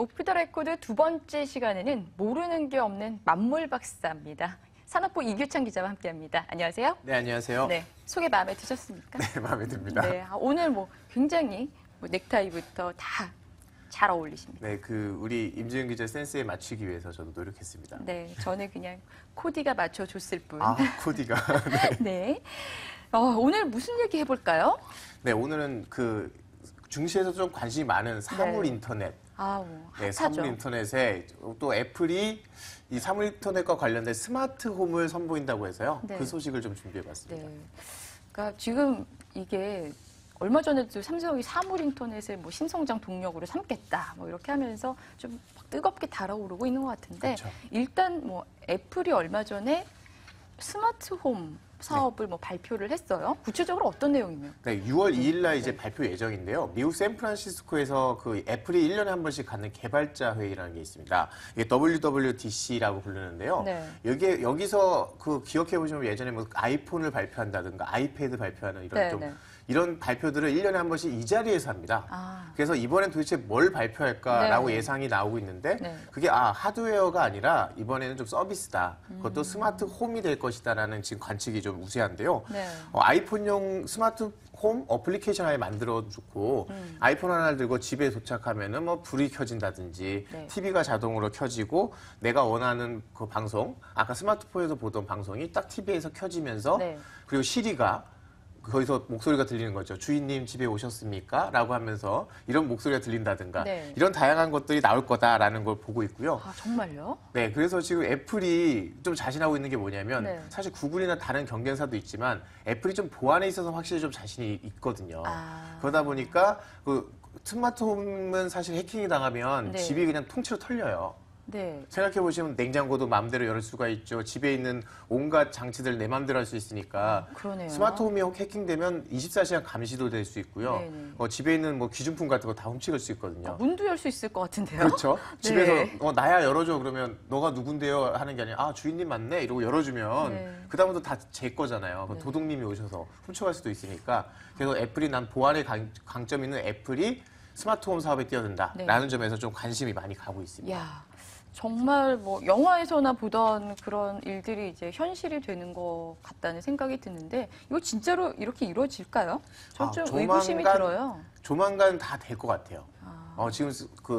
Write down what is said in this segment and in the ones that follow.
오프 더 레코드 두 번째 시간에는 모르는 게 없는 만물 박사입니다. 산업부 이규찬 기자와 함께합니다. 안녕하세요. 네, 안녕하세요. 네, 소개 마음에 드셨습니까? 네, 마음에 듭니다. 네, 오늘 굉장히 넥타이부터 다 잘 어울리십니다. 네, 우리 임지은 기자 센스에 맞추기 위해서 저도 노력했습니다. 네, 저는 그냥 코디가 맞춰줬을 뿐. 아, 코디가. 네. 네. 오늘 무슨 얘기 해볼까요? 네, 오늘은 중시에서 좀 관심이 많은 사물 네. 인터넷. 핫하죠. 네, 사물 인터넷에 또 애플이 이 사물 인터넷과 관련된 스마트 홈을 선보인다고 해서요. 네. 그 소식을 좀 준비해봤습니다. 네. 그러니까 지금 이게 얼마 전에도 삼성이 사물 인터넷을 신성장 동력으로 삼겠다 이렇게 하면서 좀 뜨겁게 달아오르고 있는 것 같은데 그렇죠. 일단 애플이 얼마 전에 스마트홈 사업을 발표를 했어요. 구체적으로 어떤 내용이며? 네, 6월 2일 날 이제 발표 예정인데요. 미국 샌프란시스코에서 애플이 1년에 한 번씩 갖는 개발자 회의라는 게 있습니다. 이게 WWDC라고 부르는데요. 네. 여기서 기억해 보시면 예전에 아이폰을 발표한다든가 아이패드 발표하는 이런 이런 발표들을 1년에 한 번씩 이 자리에서 합니다. 그래서 이번엔 도대체 뭘 발표할까라고 예상이 나오고 있는데 그게 하드웨어가 아니라 이번에는 좀 서비스다. 그것도 스마트 홈이 될 것이다라는 지금 관측이 좀 우세한데요. 네. 아이폰용 스마트 홈 어플리케이션 아예 만들어주고 아이폰 하나를 들고 집에 도착하면은 불이 켜진다든지 TV가 자동으로 켜지고 내가 원하는 그 방송 아까 스마트폰에서 보던 방송이 딱 TV에서 켜지면서 그리고 시리가 거기서 목소리가 들리는 거죠. 주인님 집에 오셨습니까? 라고 하면서 이런 목소리가 들린다든가 이런 다양한 것들이 나올 거다라는 걸 보고 있고요. 아, 정말요? 네, 그래서 지금 애플이 좀 자신하고 있는 게 뭐냐면 사실 구글이나 다른 경쟁사도 있지만 애플이 좀 보안에 있어서 확실히 좀 자신이 있거든요. 그러다 보니까 스마트홈은 사실 해킹이 당하면 집이 그냥 통째로 털려요. 네. 생각해보시면 냉장고도 마음대로 열을 수가 있죠. 집에 있는 온갖 장치들 내 마음대로 할 수 있으니까 그러네요. 스마트홈이 해킹되면 24시간 감시도 될 수 있고요. 집에 있는 귀중품 같은 거 다 훔칠 수 있거든요. 문도 열 수 있을 것 같은데요? 그렇죠. 집에서 나야 열어줘 그러면 너가 누군데요 하는 게 아니라 주인님 맞네 이러고 열어주면 그다음부터 다 제 거잖아요. 도둑님이 오셔서 훔쳐갈 수도 있으니까 그래서 애플이 난 보안에 강점 있는 애플이 스마트홈 사업에 뛰어든다라는 점에서 좀 관심이 많이 가고 있습니다. 야. 정말 영화에서나 보던 그런 일들이 이제 현실이 되는 것 같다는 생각이 드는데 이거 진짜로 이렇게 이루어질까요? 전 좀 의구심이 들어요. 조만간 다 될 것 같아요. 지금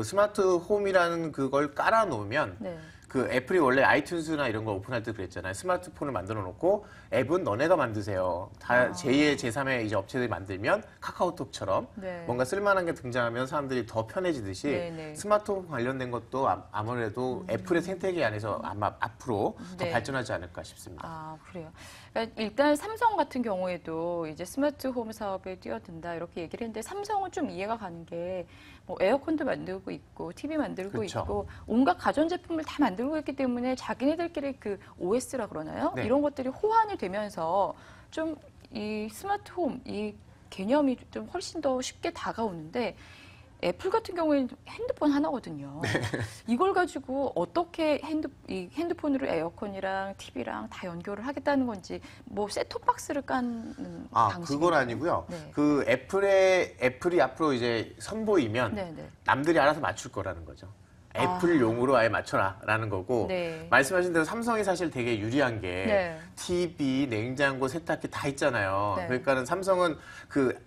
스마트 홈이라는 그걸 깔아놓으면 애플이 원래 아이튠즈나 이런 걸 오픈할 때 그랬잖아요. 스마트폰을 만들어 놓고 앱은 너네가 만드세요. 다 제2의 제3의 이제 업체들이 만들면 카카오톡처럼 뭔가 쓸만한 게 등장하면 사람들이 더 편해지듯이 스마트폰 관련된 것도 아무래도 애플의 생태계 안에서 아마 앞으로 더 발전하지 않을까 싶습니다. 아, 그래요. 그러니까 일단 삼성 같은 경우에도 이제 스마트홈 사업에 뛰어든다 이렇게 얘기를 했는데 삼성은 좀 이해가 가는 게 에어컨도 만들고 있고 TV 만들고 있고 온갖 가전제품을 다 만들고 있기 때문에 자기네들끼리 OS라 그러나요? 이런 것들이 호환이 되면서 좀 이 스마트홈 이 개념이 좀 훨씬 더 쉽게 다가오는데 애플 같은 경우에는 핸드폰 하나거든요. 이걸 가지고 어떻게 핸드폰으로 에어컨이랑 TV랑 다 연결을 하겠다는 건지 셋톱박스를 까는 방식. 그건 아니고요. 애플이 앞으로 이제 선보이면 남들이 알아서 맞출 거라는 거죠. 애플용으로 아예 맞춰라라는 거고 말씀하신 대로 삼성이 사실 되게 유리한 게 TV, 냉장고, 세탁기 다 있잖아요. 그러니까는 삼성은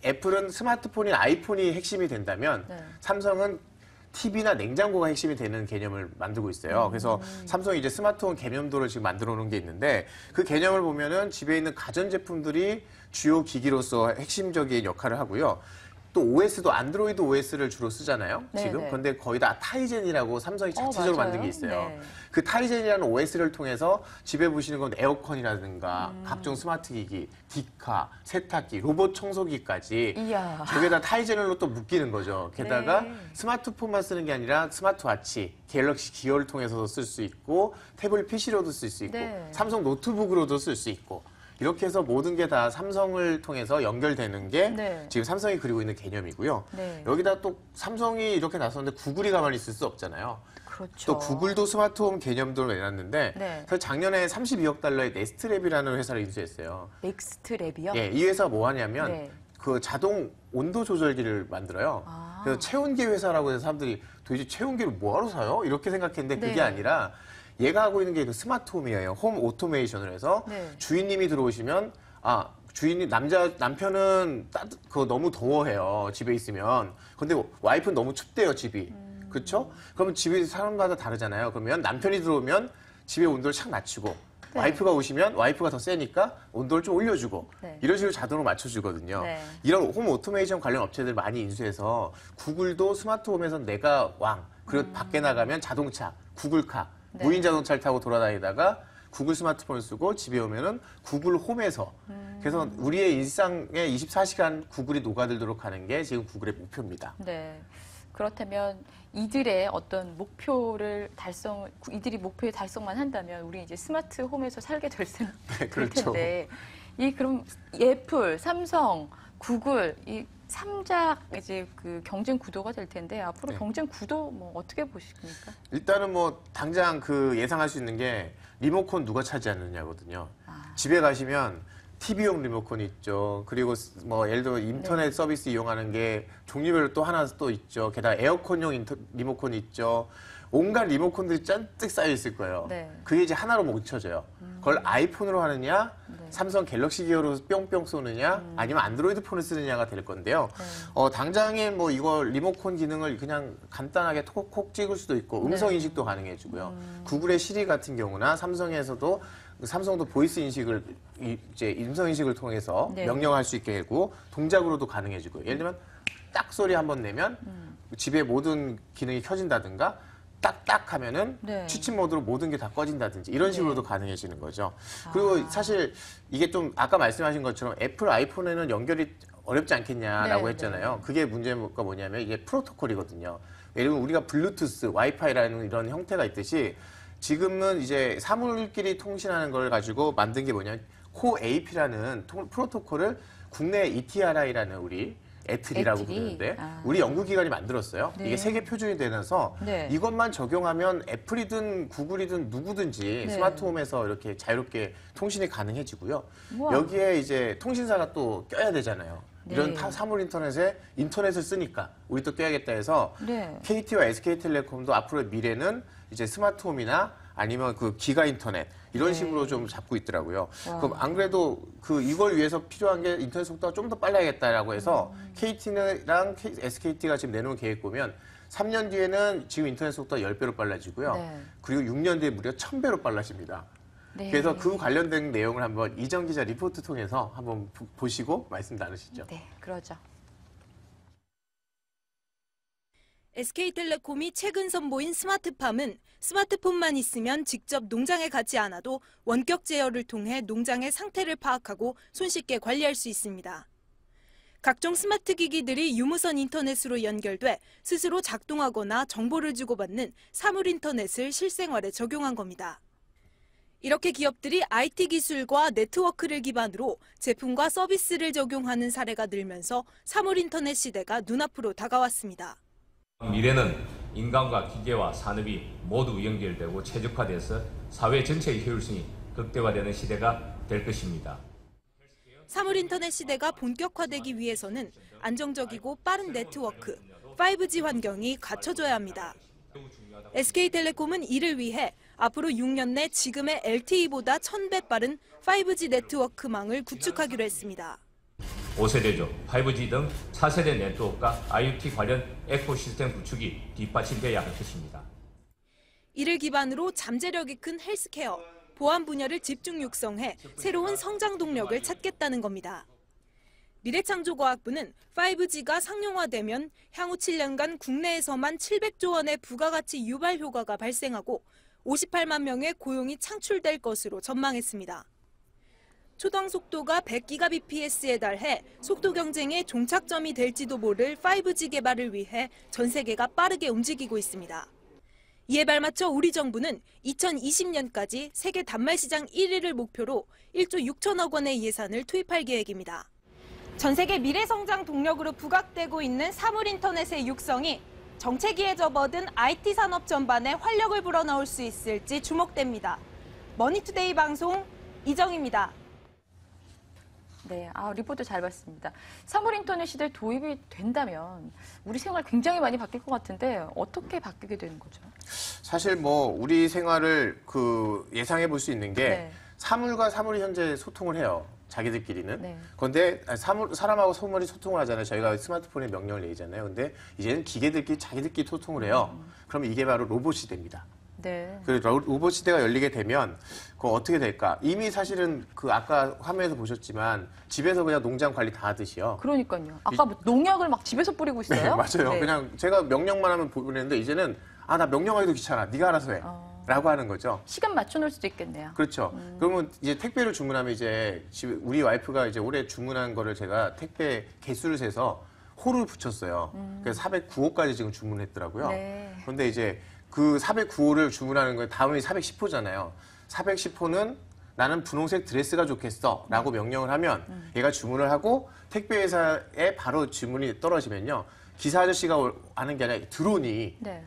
애플은 스마트폰이 아이폰이 핵심이 된다면 삼성은 TV나 냉장고가 핵심이 되는 개념을 만들고 있어요. 그래서 삼성이 이제 스마트폰 개념도를 지금 만들어 놓은 게 있는데 그 개념을 보면은 집에 있는 가전제품들이 주요 기기로서 핵심적인 역할을 하고요. 또 OS도 안드로이드 OS를 주로 쓰잖아요. 지금. 그런데 거의 다 타이젠이라고 삼성이 자체적으로 만든 게 있어요. 그 타이젠이라는 OS를 통해서 집에 보시는 건 에어컨이라든가 각종 스마트 기기, 디카, 세탁기, 로봇 청소기까지 저기에다 타이젠으로 또 묶이는 거죠. 게다가 스마트폰만 쓰는 게 아니라 스마트워치, 갤럭시 기어를 통해서도 쓸 수 있고 태블릿 PC로도 쓸 수 있고 삼성 노트북으로도 쓸 수 있고 이렇게 해서 모든 게 다 삼성을 통해서 연결되는 게 지금 삼성이 그리고 있는 개념이고요. 여기다 또 삼성이 이렇게 나섰는데 구글이 가만히 있을 수 없잖아요. 또 구글도 스마트홈 개념도를 내놨는데 사실 작년에 32억 달러의 넥스트랩이라는 회사를 인수했어요. 넥스트랩이요? 이 회사가 뭐 하냐면 자동 온도 조절기를 만들어요. 그래서 체온계 회사라고 해서 사람들이 도대체 체온계를 뭐하러 사요? 이렇게 생각했는데 그게 네. 아니라 얘가 하고 있는 게 그 스마트홈이에요. 홈 오토메이션을 해서 네. 주인님이 들어오시면 주인이 남편은 그거 너무 더워해요. 집에 있으면. 근데 와이프는 너무 춥대요, 집이. 그렇죠? 그러면 집이 사람마다 다르잖아요. 그러면 남편이 들어오면 집의 온도를 착 낮추고 네. 와이프가 오시면 와이프가 더 세니까 온도를 좀 올려주고 네. 이런 식으로 자동으로 맞춰주거든요. 네. 이런 홈 오토메이션 관련 업체들 많이 인수해서 구글도 스마트홈에서 내가 왕, 그리고 밖에 나가면 자동차, 구글카, 네. 무인 자동차를 타고 돌아다니다가 구글 스마트폰을 쓰고 집에 오면은 구글 홈에서 그래서 우리의 일상에 24시간 구글이 녹아들도록 하는 게 지금 구글의 목표입니다. 네. 그렇다면 이들의 어떤 이들이 목표에 달성만 한다면 우리 이제 스마트 홈에서 살게 될 그렇죠. 텐데 그럼 애플, 삼성, 구글 이 3자 이제 그 경쟁 구도가 될 텐데 앞으로 네. 경쟁 구도 뭐 어떻게 보십니까? 일단은 뭐 당장 예상할 수 있는 게 리모컨 누가 차지하느냐거든요. 집에 가시면 TV용 리모컨이 있죠. 그리고 뭐 예를 들어 인터넷 네. 서비스 이용하는 게 종류별로 또 하나 또 있죠. 게다가 에어컨용 리모컨이 있죠. 온갖 리모컨들이 잔뜩 쌓여 있을 거예요. 네. 그게 이제 하나로 뭉쳐져요. 그걸 아이폰으로 하느냐, 네. 삼성 갤럭시 기어로 뿅뿅 쏘느냐, 아니면 안드로이드 폰을 쓰느냐가 될 건데요. 네. 당장에 뭐 이거 리모컨 기능을 그냥 간단하게 콕콕 찍을 수도 있고 음성 인식도 가능해지고요. 구글의 시리 같은 경우나 삼성도 보이스 인식을 이제 음성 인식을 통해서 네. 명령할 수 있게 하고 동작으로도 가능해지고 예를 들면 딱 소리 한번 내면 집에 모든 기능이 켜진다든가 딱딱 하면은 네. 취침 모드로 모든 게 다 꺼진다든지 이런 식으로도 네. 가능해지는 거죠. 그리고 사실 이게 좀 아까 말씀하신 것처럼 애플 아이폰에는 연결이 어렵지 않겠냐라고 네, 했잖아요. 네. 그게 문제가 뭐냐면 이게 프로토콜이거든요. 예를 들면 우리가 블루투스, 와이파이라는 이런 형태가 있듯이 지금은 이제 사물끼리 통신하는 걸 가지고 만든 게 뭐냐면 CoAP라는 프로토콜을 국내 ETRI라는 우리 애틀이라고 부르는데 우리 연구기관이 만들었어요. 네. 이게 세계 표준이 되면서 네. 이것만 적용하면 애플이든 구글이든 누구든지 네. 스마트홈에서 이렇게 자유롭게 통신이 가능해지고요. 우와. 여기에 이제 통신사가 또 껴야 되잖아요. 이런 네. 사물 인터넷을 쓰니까 우리 또 껴야겠다 해서 네. KT와 SK텔레콤도 앞으로 미래는 이제 스마트홈이나 아니면 그 기가 인터넷 이런 네. 식으로 좀 잡고 있더라고요. 와. 그럼 안 그래도 이걸 위해서 필요한 게 인터넷 속도가 좀 더 빨라야겠다라고 해서 KT랑 SKT가 지금 내놓은 계획 보면 3년 뒤에는 지금 인터넷 속도가 10배로 빨라지고요. 네. 그리고 6년 뒤에 무려 1000배로 빨라집니다. 네. 그래서 그 관련된 내용을 한번 이정 기자 리포트 통해서 한번 보시고 말씀 나누시죠. 네, 그러죠. SK텔레콤이 최근 선보인 스마트팜은 스마트폰만 있으면 직접 농장에 가지 않아도 원격 제어를 통해 농장의 상태를 파악하고 손쉽게 관리할 수 있습니다. 각종 스마트 기기들이 유무선 인터넷으로 연결돼 스스로 작동하거나 정보를 주고받는 사물 인터넷을 실생활에 적용한 겁니다. 이렇게 기업들이 IT 기술과 네트워크를 기반으로 제품과 서비스를 적용하는 사례가 늘면서 사물 인터넷 시대가 눈앞으로 다가왔습니다. 미래는 인간과 기계와 산업이 모두 연결되고 최적화돼서 사회 전체의 효율성이 극대화되는 시대가 될 것입니다. 사물 인터넷 시대가 본격화되기 위해서는 안정적이고 빠른 네트워크, 5G 환경이 갖춰져야 합니다. SK텔레콤은 이를 위해 앞으로 6년 내 지금의 LTE보다 1000배 빠른 5G 네트워크망을 구축하기로 했습니다. 5세대죠. 5G 등 4세대 네트워크와 IoT 관련 에코시스템 구축이 뒷받침돼야 할 것입니다. 이를 기반으로 잠재력이 큰 헬스케어, 보안 분야를 집중 육성해 새로운 성장 동력을 찾겠다는 겁니다. 미래창조과학부는 5G가 상용화되면 향후 7년간 국내에서만 700조 원의 부가가치 유발 효과가 발생하고 58만 명의 고용이 창출될 것으로 전망했습니다. 초당 속도가 100GBps에 달해 속도 경쟁의 종착점이 될지도 모를 5G 개발을 위해 전 세계가 빠르게 움직이고 있습니다. 이에 발맞춰 우리 정부는 2020년까지 세계 단말 시장 1위를 목표로 1조 6천억 원의 예산을 투입할 계획입니다. 전 세계 미래 성장 동력으로 부각되고 있는 사물 인터넷의 육성이 정체기에 접어든 IT 산업 전반에 활력을 불어넣을 수 있을지 주목됩니다. 머니투데이 방송 이정입니다. 네, 리포트 잘 봤습니다. 사물 인터넷 시대에 도입이 된다면 우리 생활 굉장히 많이 바뀔 것 같은데 어떻게 바뀌게 되는 거죠? 사실 우리 생활을 예상해 볼 수 있는 게 네. 사물과 사물이 현재 소통을 해요. 자기들끼리는. 네. 그런데 사람하고 사물이 소통을 하잖아요. 저희가 스마트폰에 명령을 내잖아요. 근데 이제는 기계들끼리 자기들끼리 소통을 해요. 그러면 이게 바로 로봇 시대입니다. 네. 그 로봇 시대가 열리게 되면 어떻게 될까? 이미 사실은 아까 화면에서 보셨지만 집에서 그냥 농장 관리 다 하듯이요. 그러니까요. 아까 농약을 막 집에서 뿌리고 있어요? 네, 맞아요. 네. 그냥 제가 명령만 하면 보내는데 이제는 나 명령하기도 귀찮아. 네가 알아서 해. 라고 하는 거죠. 시간 맞춰놓을 수도 있겠네요. 그렇죠. 그러면 이제 택배를 주문하면 이제 우리 와이프가 이제 올해 주문한 거를 제가 택배 개수를 세서 호를 붙였어요. 그래서 409호까지 지금 주문했더라고요. 네. 그런데 이제 그 409호를 주문하는 거에 다음이 410호잖아요. 410호는 나는 분홍색 드레스가 좋겠어 라고 명령을 하면 얘가 주문을 하고 택배회사에 바로 주문이 떨어지면요. 기사 아저씨가 하는 게 아니라 드론이 네.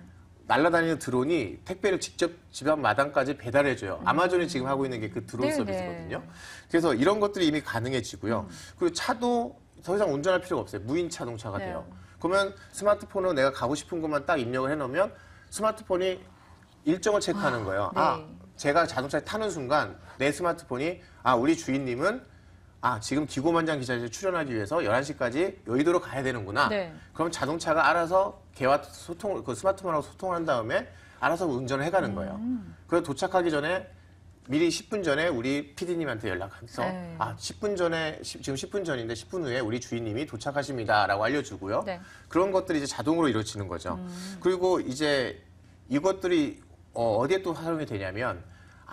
날아다니는 드론이 택배를 직접 집 앞 마당까지 배달해줘요. 아마존이 지금 하고 있는 게 그 드론 네네. 서비스거든요. 그래서 이런 것들이 이미 가능해지고요. 그리고 차도 더 이상 운전할 필요가 없어요. 무인 자동차가 네. 돼요. 그러면 스마트폰으로 내가 가고 싶은 곳만 딱 입력을 해놓으면 스마트폰이 일정을 체크하는 거예요. 네. 제가 자동차에 타는 순간 내 스마트폰이 우리 주인님은 지금 기고만장 기자실에 출연하기 위해서 11시까지 여의도로 가야 되는구나. 네. 그럼 자동차가 알아서 걔와 스마트폰하고 소통을 한 다음에 알아서 운전을 해가는 거예요. 그래서 도착하기 전에 미리 10분 전에 우리 PD님한테 연락해서 네. 10분 전에 지금 10분 전인데 10분 후에 우리 주인님이 도착하십니다라고 알려주고요. 네. 그런 것들이 이제 자동으로 이루어지는 거죠. 그리고 이제 이것들이 어디에 또 활용이 되냐면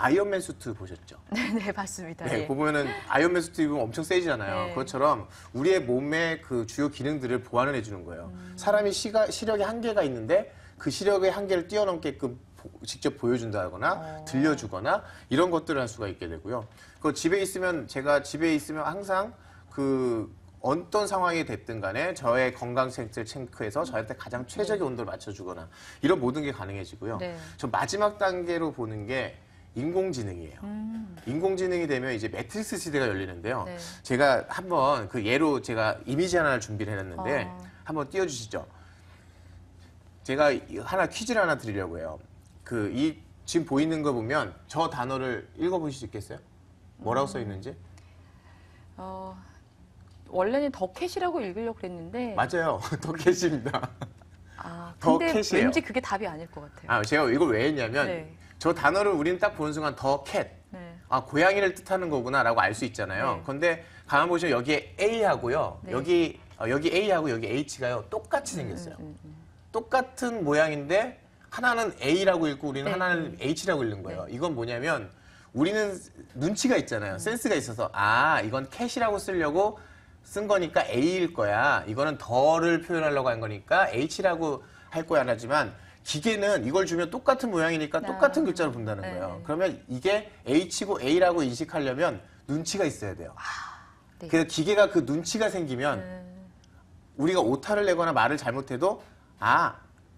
아이언맨 수트 보셨죠? 네, 봤습니다. 네, 예. 보면은 아이언맨 수트 입으면 엄청 세지잖아요. 네. 그것처럼 우리의 몸의 그 주요 기능들을 보완을 해주는 거예요. 사람이 시력에 한계가 있는데 그 시력의 한계를 뛰어넘게끔 직접 보여준다거나 들려주거나 이런 것들을 할 수가 있게 되고요. 제가 집에 있으면 항상 어떤 상황이 됐든 간에 저의 건강 상태를 체크해서 저한테 가장 최적의 온도를 맞춰주거나 이런 모든 게 가능해지고요. 네. 저 마지막 단계로 보는 게 인공지능이에요. 인공지능이 되면 이제 매트릭스 시대가 열리는데요. 네. 제가 한번 예로 제가 이미지 하나를 준비를 해놨는데 한번 띄워주시죠. 제가 퀴즈를 하나 드리려고 해요. 지금 보이는 거 보면 저 단어를 읽어보실 수 있겠어요? 뭐라고 써 있는지? 원래는 더캣이라고 읽으려고 그랬는데. 맞아요. 더캣입니다. 근데 더캣이에요. 왠지 그게 답이 아닐 것 같아요. 제가 이걸 왜 했냐면 네. 저 단어를 우리는 딱 보는 순간 더캣. 네. 고양이를 뜻하는 거구나라고 알 수 있잖아요. 네. 그런데 가만 보시면 여기에 A하고요. 네. 여기 A하고 여기 H가요. 똑같이 생겼어요. 똑같은 모양인데 하나는 A라고 읽고 우리는 네. 하나는 H라고 읽는 거예요. 이건 뭐냐면 우리는 눈치가 있잖아요. 센스가 있어서 이건 캣이라고 쓰려고 쓴 거니까 A일 거야. 이거는 더를 표현하려고 한 거니까 H라고 할 거야. 하지만 기계는 이걸 주면 똑같은 모양이니까 똑같은 글자로 본다는 거예요. 그러면 이게 H고 A라고 인식하려면 눈치가 있어야 돼요. 네. 그래서 기계가 그 눈치가 생기면 우리가 오타를 내거나 말을 잘못해도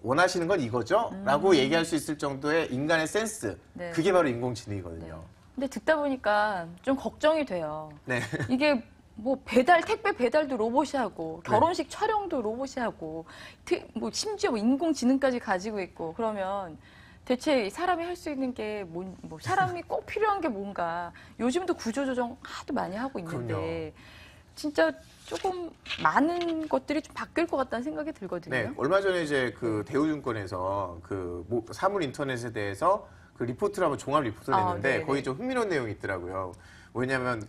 원하시는 건 이거죠? 라고 얘기할 수 있을 정도의 인간의 센스. 네. 그게 바로 인공지능이거든요. 근데 듣다 보니까 좀 걱정이 돼요. 네. 이게 택배 배달도 로봇이 하고, 결혼식 촬영도 로봇이 하고, 심지어 인공지능까지 가지고 있고, 그러면 대체 사람이 할 수 있는 게 사람이 꼭 필요한 게 뭔가, 요즘도 구조조정 하도 많이 하고 있는데, 그럼요. 진짜 조금 많은 것들이 좀 바뀔 것 같다는 생각이 들거든요. 네. 얼마 전에 이제 대우증권에서 사물 인터넷에 대해서 리포트를 한번 종합 리포트를 냈는데, 네네. 거기 좀 흥미로운 내용이 있더라고요. 뭐냐면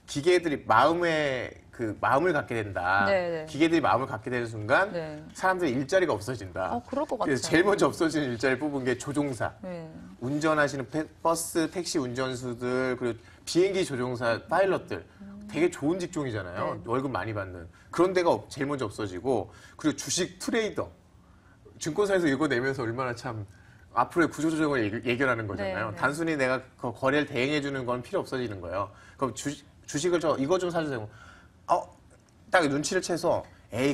기계들이 마음을 갖게 된다. 네네. 기계들이 마음을 갖게 되는 순간 네. 사람들이 일자리가 없어진다. 그럴 것 같아요. 그래서 제일 먼저 없어지는 일자리를 뽑은 게 조종사. 네. 운전하시는 버스, 택시 운전수들, 그리고 비행기 조종사, 파일럿들. 되게 좋은 직종이잖아요. 네. 월급 많이 받는. 그런 데가 제일 먼저 없어지고, 그리고 주식 트레이더. 증권사에서 이거 내면서 얼마나 참 앞으로의 구조조정을 예견하는 거잖아요. 네. 단순히 내가 그 거래를 대행해주는 건 필요 없어지는 거예요. 그럼 주식을 이거 좀 사주세요. 딱 눈치를 채서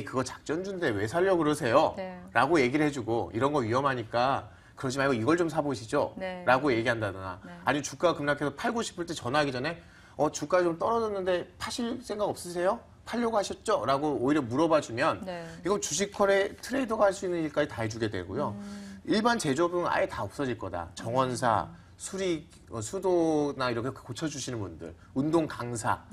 그거 작전주인데 왜 사려고 그러세요? 네. 라고 얘기를 해주고 이런 거 위험하니까 그러지 말고 이걸 좀 사보시죠. 네. 라고 얘기한다거나 네. 아니면 주가가 급락해서 팔고 싶을 때 전화하기 전에 주가 좀 떨어졌는데 파실 생각 없으세요? 팔려고 하셨죠? 라고 오히려 물어봐주면 이거 주식 거래 트레이더가 할 수 있는 일까지 다 해주게 되고요. 일반 제조업은 아예 다 없어질 거다. 정원사, 수리, 수도나 이렇게 고쳐주시는 분들, 운동 강사,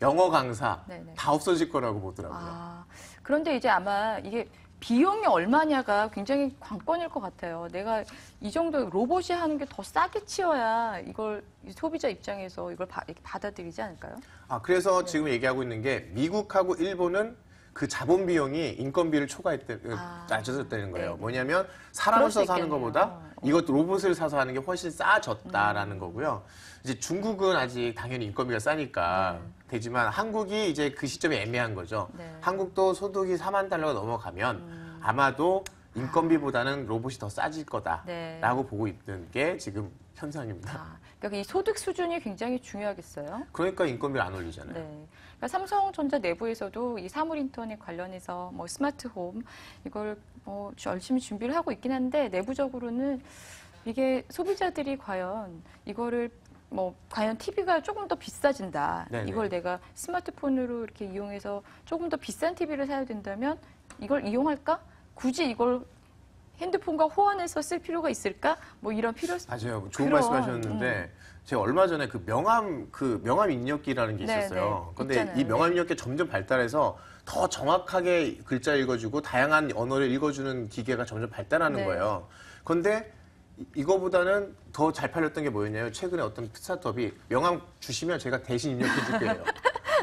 영어 강사 다 없어질 거라고 보더라고요. 그런데 이제 아마 이게 비용이 얼마냐가 굉장히 관건일 것 같아요. 내가 이 정도 로봇이 하는 게 더 싸게 치워야 이걸 소비자 입장에서 이걸 받아들이지 않을까요? 그래서 지금 얘기하고 있는 게 미국하고 일본은 그 자본 비용이 인건비를 낮춰졌다는 거예요. 뭐냐면 사람을 써서 하는 것보다 이것 로봇을 사서 하는 게 훨씬 싸졌다라는 거고요. 이제 중국은 아직 당연히 인건비가 싸니까 되지만 한국이 이제 그 시점이 애매한 거죠. 한국도 소득이 4만 달러가 넘어가면 아마도 인건비보다는 로봇이 더 싸질 거다라고 보고 있는 게 지금 현상입니다. 그러니까 이 소득 수준이 굉장히 중요하겠어요. 그러니까 인건비를 안 올리잖아요. 그러니까 삼성전자 내부에서도 이 사물 인터넷 관련해서 뭐 스마트홈 이걸 열심히 준비를 하고 있긴 한데 내부적으로는 이게 소비자들이 과연 이거를 과연 TV가 조금 더 비싸진다. 이걸 내가 스마트폰으로 이렇게 이용해서 조금 더 비싼 TV를 사야 된다면 이걸 이용할까? 굳이 이걸 핸드폰과 호환해서 쓸 필요가 있을까? 이런 맞아요. 좋은 말씀하셨는데 제가 얼마 전에 그 명함 입력기라는 게 있었어요. 근데 이 명함 입력기 점점 발달해서 더 정확하게 글자 읽어주고 다양한 언어를 읽어주는 기계가 점점 발달하는 거예요. 그런데 이거보다는 더 잘 팔렸던 게 뭐였냐면 최근에 어떤 스타트업이 명함 주시면 제가 대신 입력해 줄게요.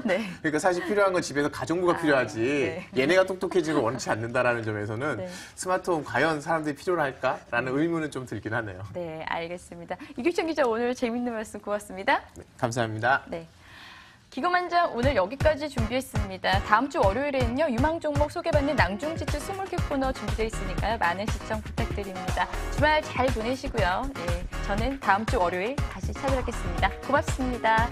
그러니까 사실 필요한 건 집에서 가정부가 필요하지 얘네가 똑똑해지는 걸 원치 않는다라는 점에서는 스마트홈 과연 사람들이 필요로 할까라는 의문은 좀 들긴 하네요. 네, 알겠습니다. 이규찬 기자 오늘 재밌는 말씀 고맙습니다. 감사합니다. 기고만장 오늘 여기까지 준비했습니다. 다음 주 월요일에는요. 유망 종목 소개받는 낭중지추 20개 코너 준비되어 있으니까요. 많은 시청 부탁드립니다. 주말 잘 보내시고요. 저는 다음 주 월요일 다시 찾아뵙겠습니다. 고맙습니다.